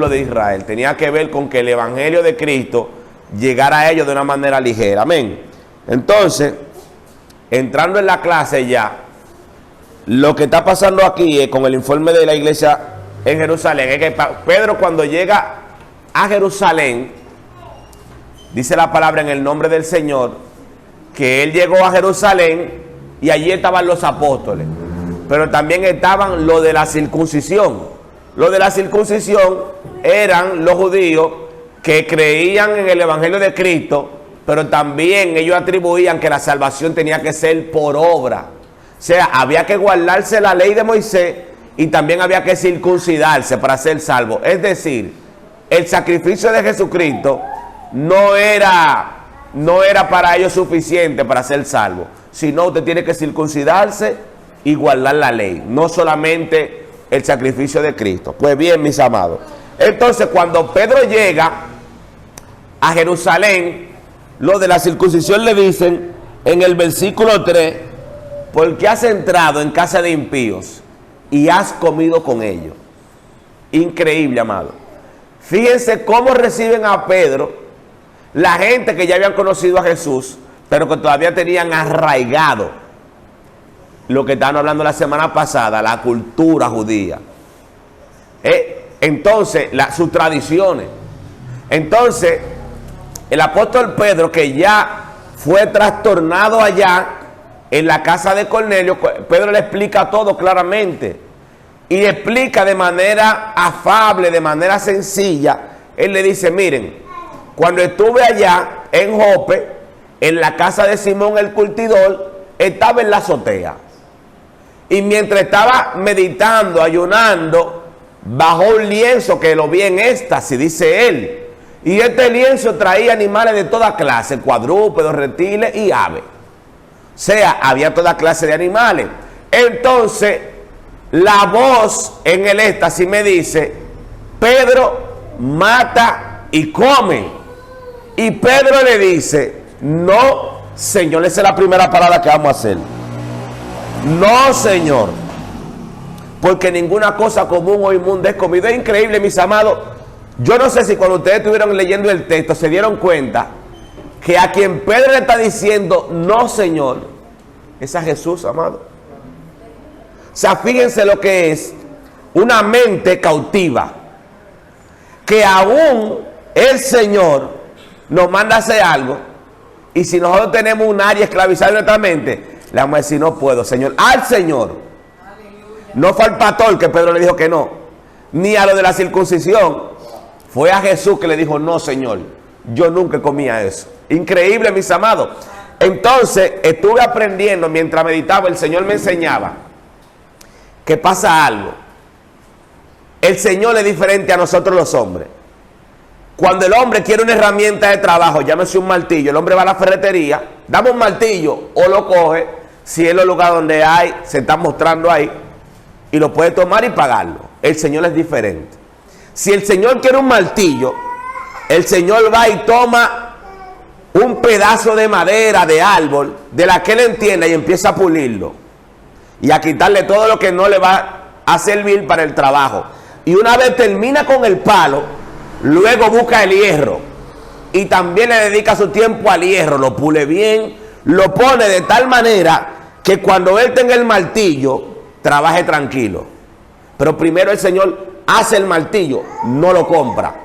de Israel. Tenía que ver con que el evangelio de Cristo llegara a ellos de una manera ligera. Amén. Entonces, entrando en la clase ya, lo que está pasando aquí con el informe de la iglesia en Jerusalén es que Pedro, cuando llega a Jerusalén, dice la palabra en el nombre del Señor, que él llegó a Jerusalén y allí estaban los apóstoles, pero también estaban los de la circuncisión. Los de la circuncisión eran los judíos que creían en el evangelio de Cristo, pero también ellos atribuían que la salvación tenía que ser por obra. O sea, había que guardarse la ley de Moisés y también había que circuncidarse para ser salvo. Es decir, el sacrificio de Jesucristo no era para ellos suficiente para ser salvo, sino usted tiene que circuncidarse y guardar la ley, no solamente el sacrificio de Cristo. Pues bien, mis amados, entonces cuando Pedro llega a Jerusalén, los de la circuncisión le dicen en el versículo 3, porque has entrado en casa de impíos y has comido con ellos. Increíble, amado. Fíjense cómo reciben a Pedro la gente que ya habían conocido a Jesús, pero que todavía tenían arraigado lo que estaban hablando la semana pasada, la cultura judía. Entonces, sus tradiciones. Entonces, el apóstol Pedro, que ya fue trastornado allá en la casa de Cornelio, Pedro le explica todo claramente. Y explica de manera afable, de manera sencilla. Él le dice, miren, cuando estuve allá en Jope, en la casa de Simón el curtidor, estaba en la azotea. Y mientras estaba meditando, ayunando, bajó un lienzo que lo vi en éxtasis, dice él. Y este lienzo traía animales de toda clase, cuadrúpedos, reptiles y aves. O sea, había toda clase de animales. Entonces, la voz en el éxtasis me dice, Pedro mata y come. Y Pedro le dice, no, Señor, esa es la primera palabra que vamos a hacer. No, Señor, porque ninguna cosa común o inmunda es comida. Es increíble, mis amados. Yo no sé si cuando ustedes estuvieron leyendo el texto se dieron cuenta que a quien Pedro le está diciendo, no, Señor, es a Jesús, amado. O sea, fíjense lo que es una mente cautiva, que aún el Señor nos manda a hacer algo, y si nosotros tenemos un área esclavizada en nuestra mente, le vamos a decir, no puedo, Señor, al Señor. No fue al pastor que Pedro le dijo que no, ni a lo de la circuncisión. Fue a Jesús que le dijo, no, Señor, yo nunca comía eso. Increíble, mis amados. Entonces, estuve aprendiendo mientras meditaba, el Señor me enseñaba que pasa algo. El Señor es diferente a nosotros los hombres. Cuando el hombre quiere una herramienta de trabajo, llámese un martillo, el hombre va a la ferretería, dame un martillo o lo coge, si es el lugar donde hay, se está mostrando ahí, y lo puede tomar y pagarlo. El Señor es diferente. Si el Señor quiere un martillo, el Señor va y toma un pedazo de madera, de árbol, de la que él entienda, y empieza a pulirlo. Y a quitarle todo lo que no le va a servir para el trabajo. Y una vez termina con el palo, luego busca el hierro. Y también le dedica su tiempo al hierro. Lo pule bien, lo pone de tal manera que cuando él tenga el martillo, trabaje tranquilo. Pero primero el Señor hace el martillo, no lo compra.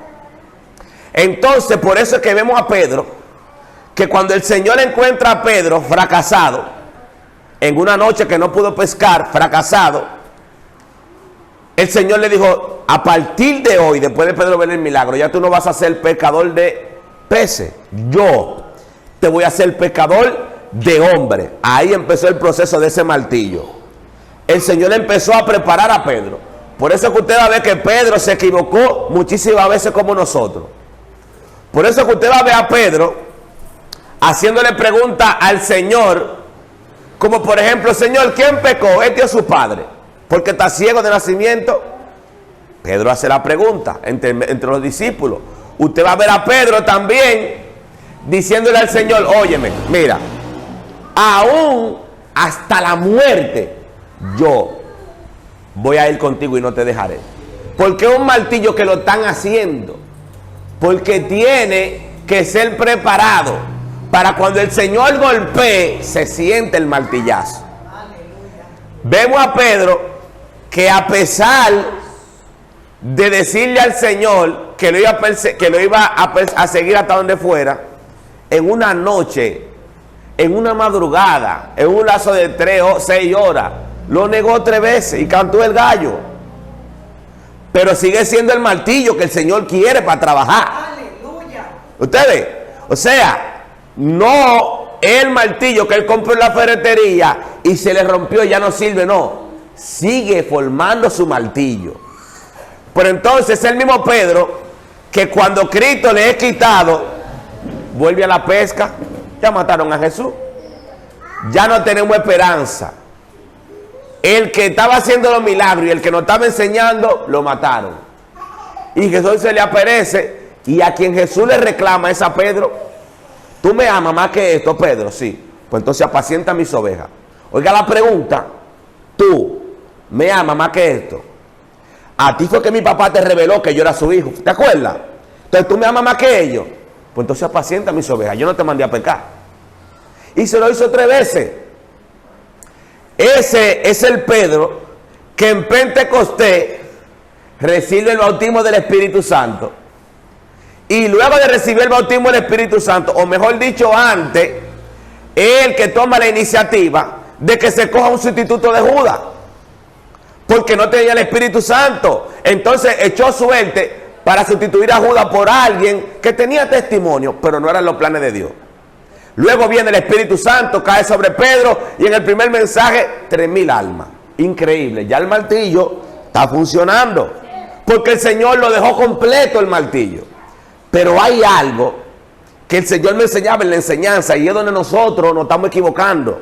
Entonces, por eso es que vemos a Pedro, que cuando el Señor encuentra a Pedro fracasado, en una noche que no pudo pescar, fracasado, el Señor le dijo, a partir de hoy, después de Pedro ver el milagro, ya tú no vas a ser pescador de peces, yo te voy a hacer pescador de hombres. Ahí empezó el proceso de ese martillo. El Señor empezó a preparar a Pedro. Por eso es que usted va a ver que Pedro se equivocó muchísimas veces como nosotros. Por eso es que usted va a ver a Pedro haciéndole preguntas al Señor, como por ejemplo, Señor, ¿quién pecó? ¿Este o su padre? Porque está ciego de nacimiento. Pedro hace la pregunta entre los discípulos. Usted va a ver a Pedro también diciéndole al Señor, óyeme, mira, aún hasta la muerte yo voy a ir contigo y no te dejaré. ¿Por qué un martillo que lo están haciendo? Porque tiene que ser preparado para cuando el Señor golpee, se siente el martillazo. Vemos a Pedro que a pesar de decirle al Señor que lo iba a seguir hasta donde fuera, en una noche, en una madrugada, en un lazo de 3 o 6 horas, lo negó 3 veces y cantó el gallo. Pero sigue siendo el martillo que el Señor quiere para trabajar. ¡Aleluya! Ustedes, o sea, no el martillo que él compró en la ferretería y se le rompió y ya no sirve, no. Sigue formando su martillo. Pero entonces es el mismo Pedro que cuando Cristo le es quitado, vuelve a la pesca. Ya mataron a Jesús. Ya no tenemos esperanza. El que estaba haciendo los milagros y el que nos estaba enseñando, lo mataron. Y Jesús se le aparece y a quien Jesús le reclama es a Pedro. ¿Tú me amas más que esto, Pedro? Sí. Pues entonces apacienta mis ovejas. Oiga la pregunta. ¿Tú me amas más que esto? A ti fue que mi papá te reveló que yo era su hijo. ¿Te acuerdas? Entonces tú me amas más que ellos. Pues entonces apacienta mis ovejas. Yo no te mandé a pecar. Y se lo hizo 3 veces. Ese es el Pedro que en Pentecostés recibe el bautismo del Espíritu Santo. Y luego de recibir el bautismo del Espíritu Santo, o mejor dicho antes, es el que toma la iniciativa de que se coja un sustituto de Judas. Porque no tenía el Espíritu Santo. Entonces echó suerte para sustituir a Judas por alguien que tenía testimonio, pero no eran los planes de Dios. Luego viene el Espíritu Santo, cae sobre Pedro y en el primer mensaje 3,000 almas. Increíble, ya el martillo está funcionando. Porque el Señor lo dejó completo el martillo. Pero hay algo que el Señor me enseñaba en la enseñanza y es donde nosotros nos estamos equivocando.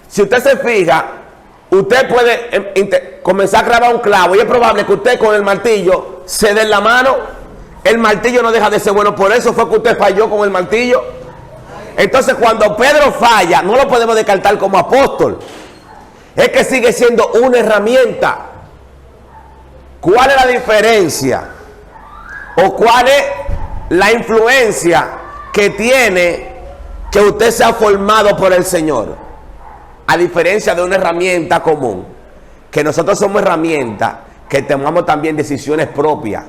Si usted se fija, usted puede comenzar a clavar un clavo y es probable que usted con el martillo se dé la mano. El martillo no deja de ser bueno, por eso fue que usted falló con el martillo. Entonces cuando Pedro falla, no lo podemos descartar como apóstol. Es que sigue siendo una herramienta. ¿Cuál es la diferencia? ¿O cuál es la influencia que tiene que usted sea formado por el Señor? A diferencia de una herramienta común, que nosotros somos herramientas que tomamos también decisiones propias.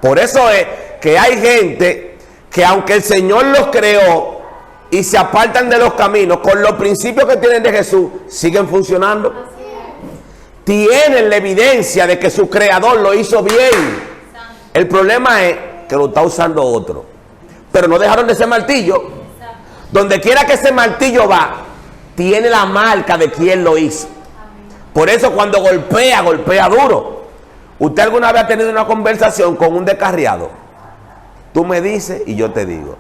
Por eso es que hay gente que aunque el Señor los creó y se apartan de los caminos, con los principios que tienen de Jesús, siguen funcionando. Tienen la evidencia de que su creador lo hizo bien. El problema es que lo está usando otro. Pero no dejaron de ser martillo. Donde quiera que ese martillo va, tiene la marca de quien lo hizo. Por eso cuando golpea, golpea duro. ¿Usted alguna vez ha tenido una conversación con un descarriado? Tú me dices y yo te digo.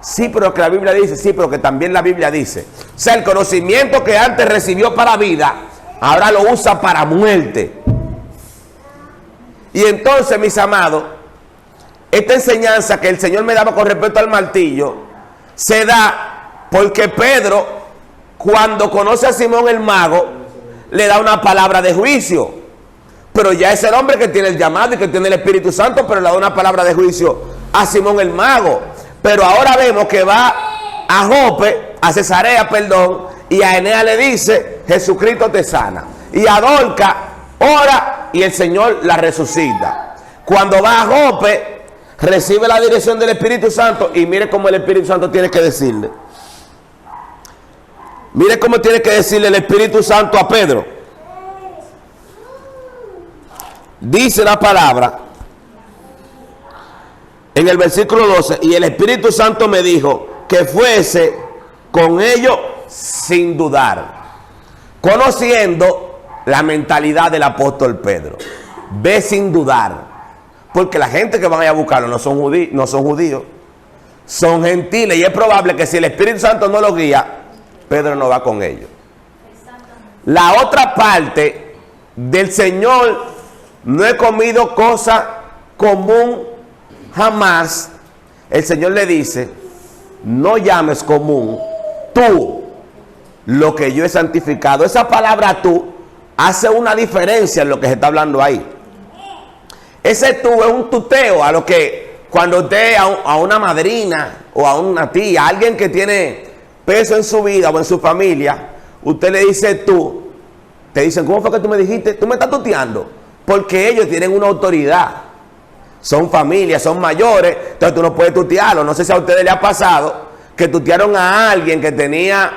Sí, pero que la Biblia dice, sí, pero que también la Biblia dice. O sea, el conocimiento que antes recibió para vida, ahora lo usa para muerte. Y entonces, mis amados, esta enseñanza que el Señor me daba con respecto al martillo, se da porque Pedro, cuando conoce a Simón el mago, le da una palabra de juicio. Pero ya es el hombre que tiene el llamado y que tiene el Espíritu Santo, pero le da una palabra de juicio a Simón el mago. Pero ahora vemos que va a Jope, a Cesarea, perdón, y a Eneas le dice, Jesucristo te sana. Y a Dorcas ora y el Señor la resucita. Cuando va a Jope, recibe la dirección del Espíritu Santo y mire cómo el Espíritu Santo tiene que decirle. Mire cómo tiene que decirle el Espíritu Santo a Pedro. Dice la palabra en el versículo 12, y el Espíritu Santo me dijo que fuese con ellos sin dudar, conociendo la mentalidad del apóstol Pedro. Ve sin dudar, porque la gente que van a ir a buscarlo no son judíos, son gentiles, y es probable que si el Espíritu Santo no lo guía, Pedro no va con ellos. La otra parte del Señor, no he comido cosa común jamás. El Señor le dice, no llames común tú lo que yo he santificado. Esa palabra tú hace una diferencia en lo que se está hablando ahí. Ese tú es un tuteo a lo que cuando usted a una madrina o a una tía, a alguien que tiene peso en su vida o en su familia, usted le dice tú, te dicen, ¿cómo fue que tú me dijiste? Tú me estás tuteando, porque ellos tienen una autoridad, son familias, son mayores, entonces tú no puedes tutearlo. No sé si a ustedes les ha pasado que tutearon a alguien que tenía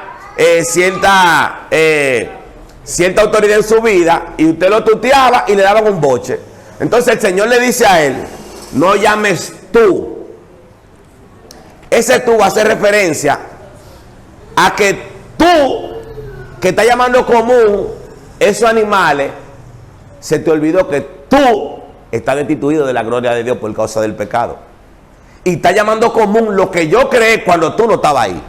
cierta autoridad en su vida y usted lo tuteaba y le daban un boche. Entonces el Señor le dice a él, no llames tú. Ese tú hace referencia a que tú, que estás llamando común esos animales, se te olvidó que tú estás destituido de la gloria de Dios por causa del pecado. Y está llamando común lo que yo creé cuando tú no estabas ahí.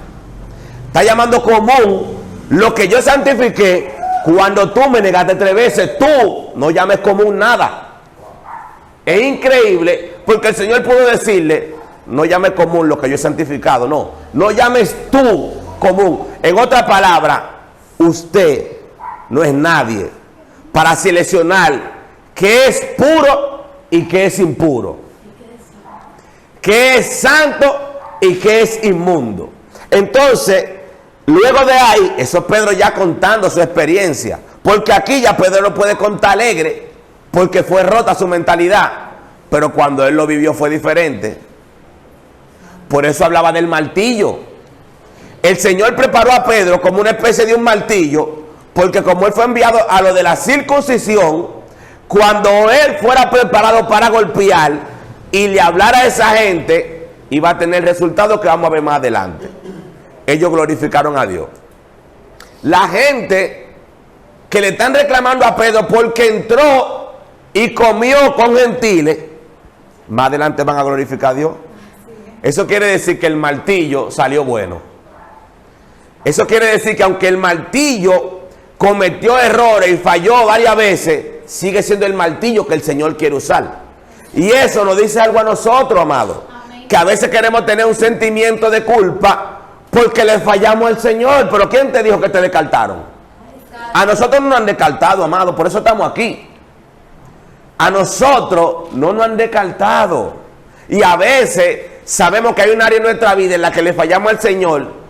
Está llamando común lo que yo santifiqué cuando tú me negaste 3 veces. Tú no llames común nada. Es increíble porque el Señor pudo decirle, no llames común lo que yo he santificado. No llames tú común. En otras palabras, usted no es nadie para seleccionar qué es puro y qué es impuro, qué es santo y qué es inmundo. Entonces, luego de ahí, eso es Pedro ya contando su experiencia, porque aquí ya Pedro lo puede contar alegre, porque fue rota su mentalidad, pero cuando él lo vivió fue diferente. Por eso hablaba del martillo. El Señor preparó a Pedro como una especie de un martillo, porque como él fue enviado a lo de la circuncisión, cuando él fuera preparado para golpear y le hablara a esa gente, iba a tener resultados que vamos a ver más adelante. Ellos glorificaron a Dios. La gente que le están reclamando a Pedro porque entró y comió con gentiles, más adelante van a glorificar a Dios. Eso quiere decir que el martillo salió bueno. Eso quiere decir que aunque el martillo cometió errores y falló varias veces, sigue siendo el martillo que el Señor quiere usar. Y eso nos dice algo a nosotros, amados, que a veces queremos tener un sentimiento de culpa porque le fallamos al Señor. Pero ¿quién te dijo que te descartaron? A nosotros no nos han descartado, amados, por eso estamos aquí. A nosotros no nos han descartado. Y a veces sabemos que hay un área en nuestra vida en la que le fallamos al Señor,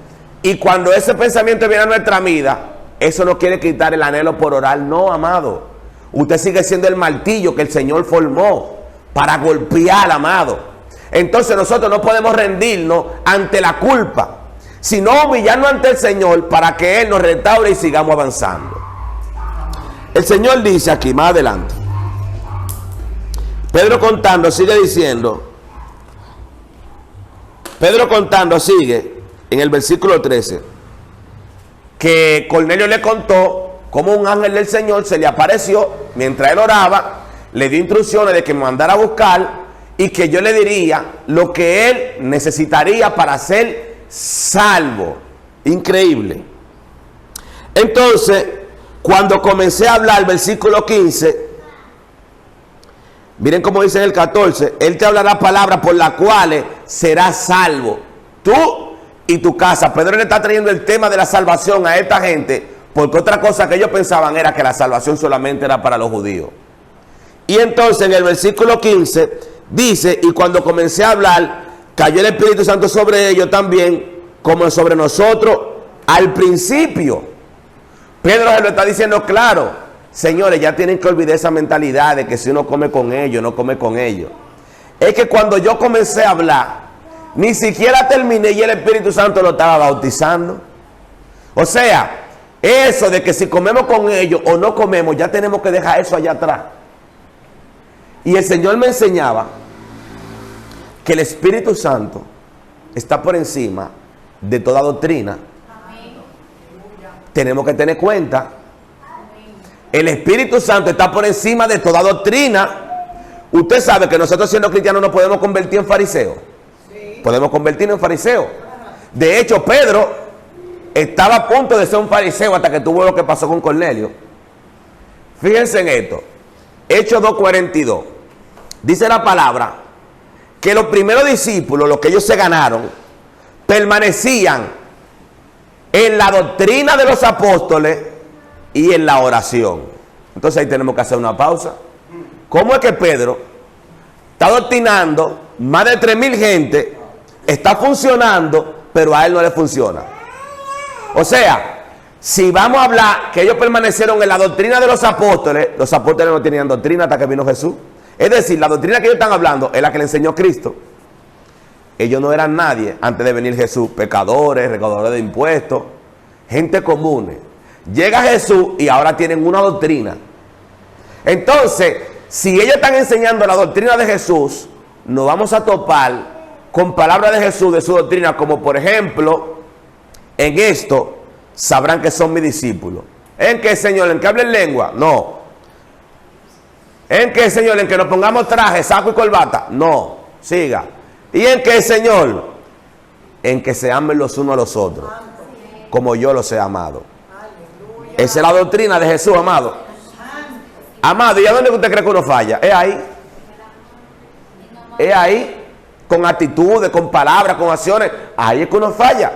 y cuando ese pensamiento viene a nuestra vida, eso no quiere quitar el anhelo por orar. No, amado. Usted sigue siendo el martillo que el Señor formó para golpear, amado. Entonces nosotros no podemos rendirnos ante la culpa, sino humillarnos ante el Señor para que Él nos restaure y sigamos avanzando. El Señor dice aquí, más adelante, Pedro contando, sigue diciendo, Pedro contando, sigue en el versículo 13, que Cornelio le contó cómo un ángel del Señor se le apareció mientras él oraba, le dio instrucciones de que me mandara a buscar y que yo le diría lo que él necesitaría para ser salvo. Increíble. Entonces, cuando comencé a hablar, versículo 15, miren cómo dice en el 14, él te hablará palabras por las cuales serás salvo, tú y tu casa. Pedro le está trayendo el tema de la salvación a esta gente, porque otra cosa que ellos pensaban era que la salvación solamente era para los judíos. Y entonces en el versículo 15 dice, y cuando comencé a hablar, cayó el Espíritu Santo sobre ellos también, como sobre nosotros al principio. Pedro se lo está diciendo claro. Señores, ya tienen que olvidar esa mentalidad de que si uno come con ellos, no come con ellos. Es que cuando yo comencé a hablar, ni siquiera terminé y el Espíritu Santo lo estaba bautizando. O sea, eso de que si comemos con ellos o no comemos, ya tenemos que dejar eso allá atrás. Y el Señor me enseñaba que el Espíritu Santo está por encima de toda doctrina. Tenemos que tener cuenta. El Espíritu Santo está por encima de toda doctrina. Usted sabe que nosotros siendo cristianos nos podemos convertir en fariseos. Podemos convertirnos en fariseos. De hecho, Pedro estaba a punto de ser un fariseo hasta que tuvo lo que pasó con Cornelio. Fíjense en esto. Hechos 2:42. Dice la palabra que los primeros discípulos, los que ellos se ganaron, permanecían en la doctrina de los apóstoles y en la oración. Entonces ahí tenemos que hacer una pausa. ¿Cómo es que Pedro está adoctrinando más de 3,000 gente, está funcionando, pero a él no le funciona? O sea, si vamos a hablar que ellos permanecieron en la doctrina de los apóstoles no tenían doctrina hasta que vino Jesús. Es decir, la doctrina que ellos están hablando es la que le enseñó Cristo. Ellos no eran nadie antes de venir Jesús, pecadores, recaudadores de impuestos, gente común. Llega Jesús y ahora tienen una doctrina. Entonces, si ellos están enseñando la doctrina de Jesús, nos vamos a topar con palabras de Jesús, de su doctrina, como por ejemplo, en esto sabrán que son mis discípulos. ¿En qué, Señor? ¿En que hablen lengua? No. ¿En qué, Señor? ¿En que nos pongamos traje, saco y corbata? No. Siga. ¿Y en qué, Señor? En que se amen los unos a los otros, como yo los he amado. Esa es la doctrina de Jesús, amado. Amado, ¿y a dónde usted cree que uno falla? Es ahí. Es ahí. Con actitudes, con palabras, con acciones. Ahí es que uno falla.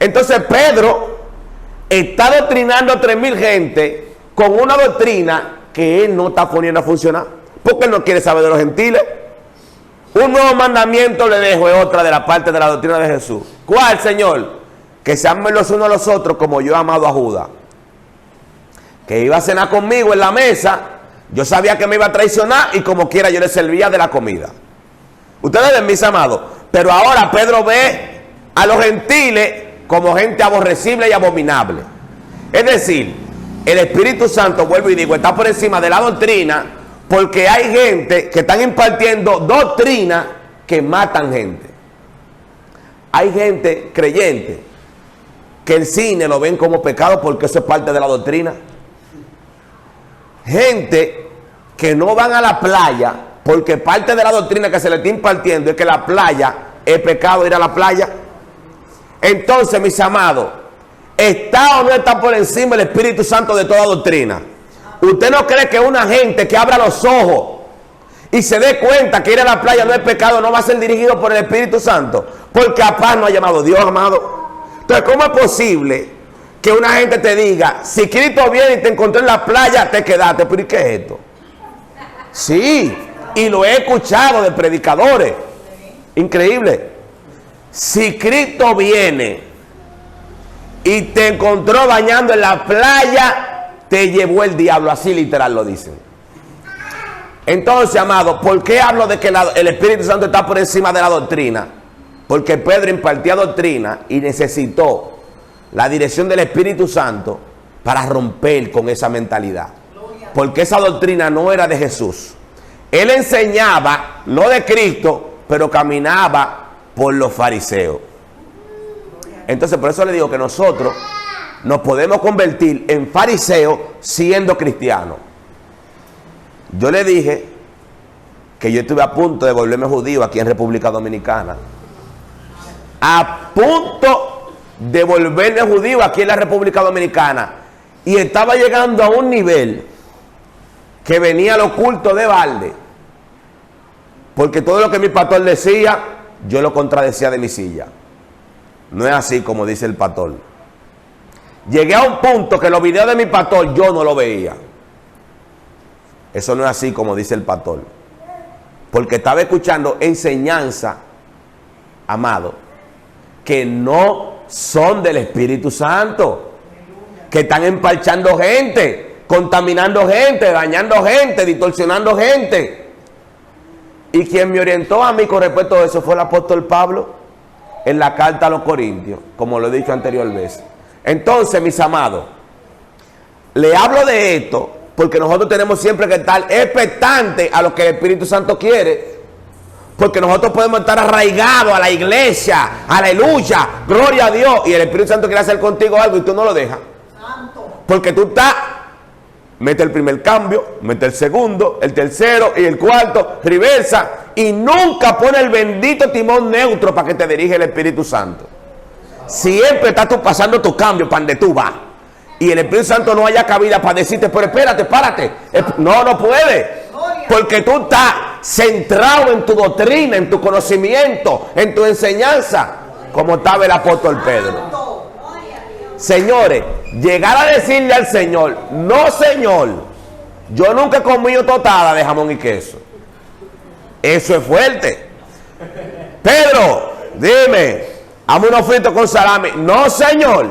Entonces Pedro está adoctrinando a 3,000 gente con una doctrina que él no está poniendo a funcionar. Porque él no quiere saber de los gentiles. Un nuevo mandamiento le dejo, es otra de la parte de la doctrina de Jesús. ¿Cuál, Señor? Que se amen los unos a los otros como yo he amado a Judas. Que iba a cenar conmigo en la mesa. Yo sabía que me iba a traicionar y como quiera yo le servía de la comida. Ustedes ven, mis amados. Pero ahora Pedro ve a los gentiles como gente aborrecible y abominable. Es decir, el Espíritu Santo, vuelvo y digo, está por encima de la doctrina, porque hay gente que están impartiendo doctrina que matan gente. Hay gente creyente que el cine lo ven como pecado porque eso es parte de la doctrina. Gente que no van a la playa porque parte de la doctrina que se le está impartiendo es que la playa es pecado, ir a la playa. Entonces, mis amados, ¿está o no está por encima el Espíritu Santo de toda doctrina? ¿Usted no cree que una gente que abra los ojos y se dé cuenta que ir a la playa no es pecado, no va a ser dirigido por el Espíritu Santo? Porque a paz no ha llamado Dios, amado. Entonces, ¿cómo es posible que una gente te diga, si Cristo viene y te encontró en la playa, te quedaste? ¿Pero y qué es esto? Sí, y lo he escuchado de predicadores. Increíble. Si Cristo viene y te encontró bañando en la playa, te llevó el diablo. Así literal lo dicen. Entonces, amado, ¿por qué hablo de que el Espíritu Santo está por encima de la doctrina? Porque Pedro impartía doctrina y necesitó la dirección del Espíritu Santo para romper con esa mentalidad. Porque esa doctrina no era de Jesús. Él enseñaba, no de Cristo, pero caminaba por los fariseos. Entonces, por eso le digo que nosotros nos podemos convertir en fariseos siendo cristianos. Yo le dije que yo estuve a punto de volverme judío aquí en República Dominicana. A punto de volverme judío aquí en la República Dominicana. Y estaba llegando a un nivel que venía lo oculto de balde. Porque todo lo que mi pastor decía, yo lo contradecía de mi silla. No es así como dice el pastor. Llegué a un punto que los videos de mi pastor yo no lo veía. Eso no es así como dice el pastor. Porque estaba escuchando enseñanza, amado, que no son del Espíritu Santo. Que están empalchando gente, contaminando gente, dañando gente, distorsionando gente. Y quien me orientó a mí con respecto a eso fue el apóstol Pablo en la carta a los Corintios, como lo he dicho anteriormente. Entonces, mis amados, le hablo de esto porque nosotros tenemos siempre que estar expectantes a lo que el Espíritu Santo quiere. Porque nosotros podemos estar arraigados a la iglesia, aleluya, gloria a Dios, y el Espíritu Santo quiere hacer contigo algo y tú no lo dejas. Porque tú estás, mete el primer cambio, mete el segundo, el tercero y el cuarto, reversa, y nunca pone el bendito timón neutro para que te dirija el Espíritu Santo. Siempre estás tú pasando tu cambio para donde tú vas. Y el Espíritu Santo no haya cabida para decirte, pero espérate, párate. No puede. Porque tú estás centrado en tu doctrina, en tu conocimiento, en tu enseñanza, como estaba el apóstol Pedro. Señores, llegar a decirle al Señor, no Señor, Yo nunca he comido tostada de jamón y queso. Eso es fuerte. Pedro, dime, hazme unos fritos con salami. No, señor,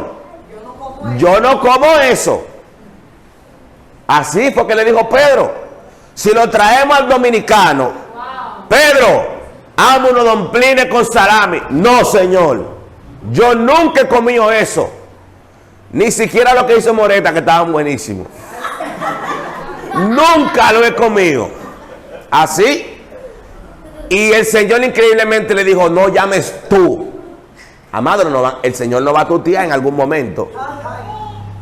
yo no como eso. Así fue que le dijo Pedro. Si lo traemos al dominicano, Pedro, hazme unos domplines con salami. No, señor, yo nunca he comido eso. Ni siquiera lo que hizo Moreta, que estaban buenísimos. Nunca lo he comido. Así. Y el Señor increíblemente le dijo, no llames tú. Amado, no, el Señor no va a tutear en algún momento.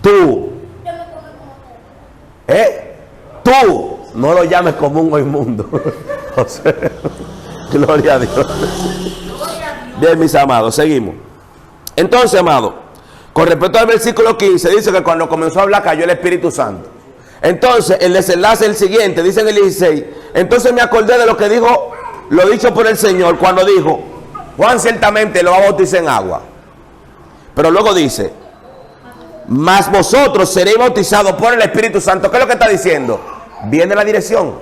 Tú. Tú. No lo llames común o inmundo. O sea, gloria a Dios. Bien, mis amados, seguimos. Entonces, amado, con respecto al versículo 15, dice que cuando comenzó a hablar cayó el Espíritu Santo. Entonces, el desenlace es el siguiente, dice en el 16. Entonces me acordé de lo que dijo, lo dicho por el Señor, cuando dijo, Juan ciertamente lo va a bautizar en agua. Pero luego dice, mas vosotros seréis bautizados por el Espíritu Santo. ¿Qué es lo que está diciendo? Viene la dirección.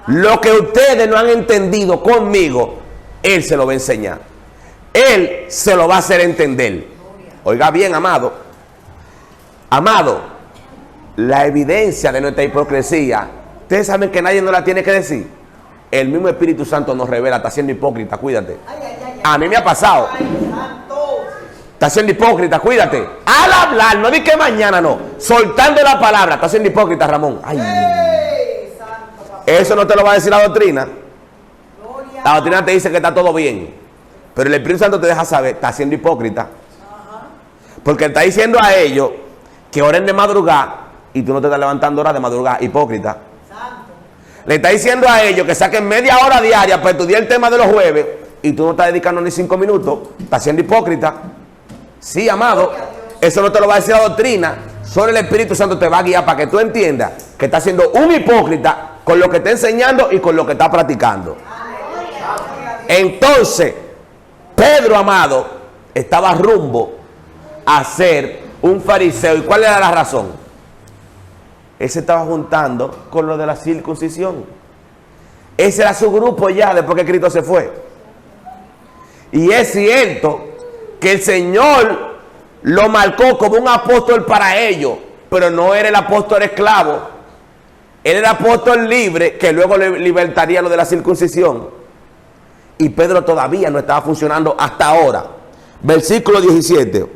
Lo que ustedes no han entendido conmigo, Él se lo va a enseñar. Él se lo va a hacer entender. Oiga bien, amado. Amado, la evidencia de nuestra hipocresía, ustedes saben que nadie nos la tiene que decir. El mismo Espíritu Santo nos revela, está siendo hipócrita, cuídate. A mí me ha pasado. Está siendo hipócrita, cuídate. Al hablar, no di que mañana no. Soltando la palabra, está siendo hipócrita, Ramón. Ay. Eso no te lo va a decir la doctrina. La doctrina te dice que está todo bien. Pero el Espíritu Santo te deja saber, está siendo hipócrita. Porque está diciendo a ellos que oren de madrugada y tú no te estás levantando horas de madrugada, hipócrita. Le está diciendo a ellos que saquen media hora diaria para estudiar el tema de los jueves y tú no estás dedicando ni 5 minutos. Estás siendo hipócrita. Sí, amado, eso no te lo va a decir la doctrina. Solo el Espíritu Santo te va a guiar para que tú entiendas que estás siendo un hipócrita con lo que está enseñando y con lo que está practicando. Entonces, Pedro, amado, estaba rumbo a ser un fariseo. ¿Y cuál era la razón? Él se estaba juntando con lo de la circuncisión. Ese era su grupo ya después que Cristo se fue. Y es cierto que el Señor lo marcó como un apóstol para ellos, pero no era el apóstol esclavo. Él era apóstol libre que luego le libertaría lo de la circuncisión. Y Pedro todavía no estaba funcionando hasta ahora. Versículo 17.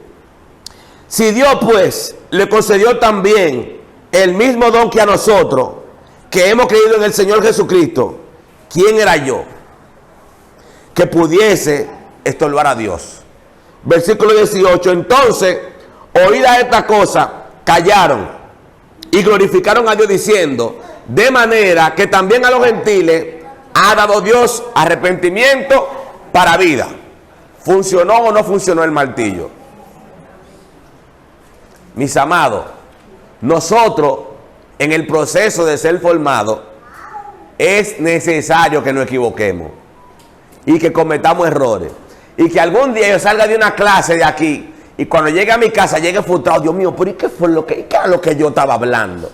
Si Dios pues le concedió también el mismo don que a nosotros, que hemos creído en el Señor Jesucristo, ¿quién era yo que pudiese estorbar a Dios? Versículo 18. Entonces, oída esta cosa, callaron y glorificaron a Dios diciendo, de manera que también a los gentiles ha dado Dios arrepentimiento para vida. ¿Funcionó o no funcionó el martillo? Mis amados, nosotros en el proceso de ser formados es necesario que nos equivoquemos y que cometamos errores y que algún día yo salga de una clase de aquí y cuando llegue a mi casa llegue frustrado, Dios mío, pero ¿y qué fue qué era lo que yo estaba hablando?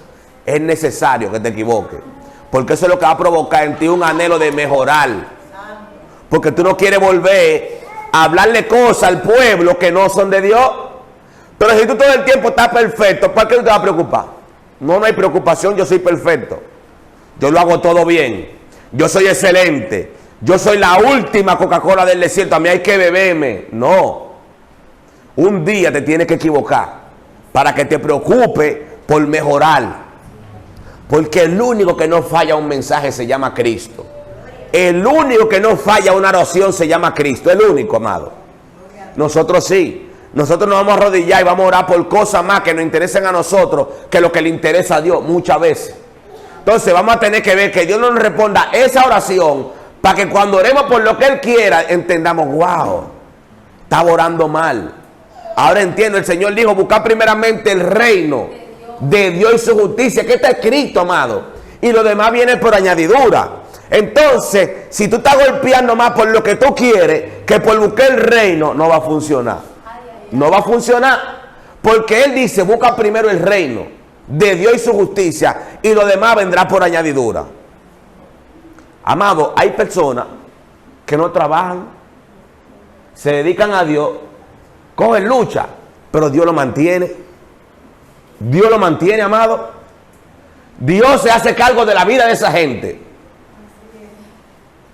Es necesario que te equivoques, porque eso es lo que va a provocar en ti un anhelo de mejorar, porque tú no quieres volver a hablarle cosas al pueblo que no son de Dios. Pero si tú todo el tiempo estás perfecto, ¿para qué tú te vas a preocupar? No, no hay preocupación, yo soy perfecto. Yo lo hago todo bien. Yo soy excelente. Yo soy la última Coca-Cola del desierto. A mí hay que beberme. No. Un día te tienes que equivocar para que te preocupe por mejorar. Porque el único que no falla un mensaje se llama Cristo. El único que no falla una oración se llama Cristo. El único, amado. Nosotros sí. Nosotros nos vamos a arrodillar y vamos a orar por cosas más que nos interesen a nosotros que lo que le interesa a Dios muchas veces. Entonces vamos a tener que ver que Dios nos responda esa oración para que cuando oremos por lo que Él quiera entendamos, wow, estaba orando mal. Ahora entiendo, el Señor dijo, buscar primeramente el reino de Dios y su justicia, que está escrito, amado. Y lo demás viene por añadidura. Entonces, si tú estás golpeando más por lo que tú quieres que por buscar el reino, no va a funcionar. No va a funcionar, porque Él dice, busca primero el reino de Dios y su justicia, y lo demás vendrá por añadidura. Amado, hay personas que no trabajan, se dedican a Dios, cogen lucha, pero Dios lo mantiene. Dios lo mantiene, amado. Dios se hace cargo de la vida de esa gente.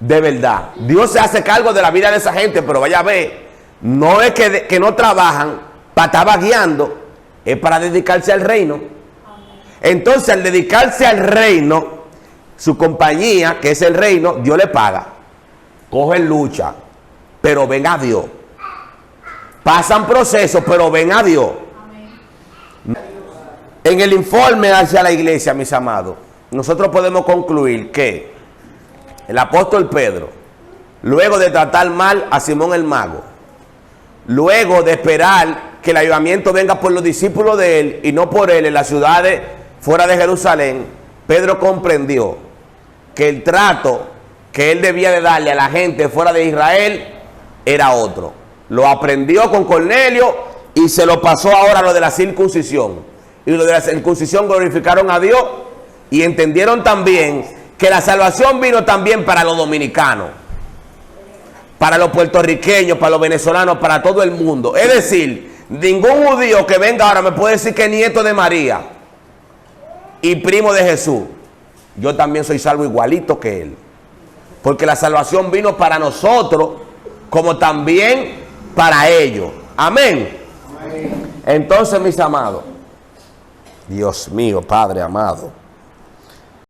De verdad, Dios se hace cargo de la vida de esa gente, pero vaya a ver, no es que no trabajan para estar guiando, es para dedicarse al reino. Entonces, al dedicarse al reino, su compañía, que es el reino, Dios le paga. Cogen lucha, pero ven a Dios. Pasan procesos, pero ven a Dios. En el informe hacia la iglesia, mis amados, nosotros podemos concluir que el apóstol Pedro, luego de tratar mal a Simón el mago, luego de esperar que el avivamiento venga por los discípulos de él y no por él en las ciudades fuera de Jerusalén, Pedro comprendió que el trato que él debía de darle a la gente fuera de Israel era otro. Lo aprendió con Cornelio y se lo pasó ahora a lo de la circuncisión. Y lo de la circuncisión glorificaron a Dios y entendieron también que la salvación vino también para los dominicanos, para los puertorriqueños, para los venezolanos, para todo el mundo. Es decir, ningún judío que venga ahora me puede decir que es nieto de María y primo de Jesús. Yo también soy salvo igualito que él. Porque la salvación vino para nosotros como también para ellos. Amén. Amén. Entonces, mis amados, Dios mío, Padre amado,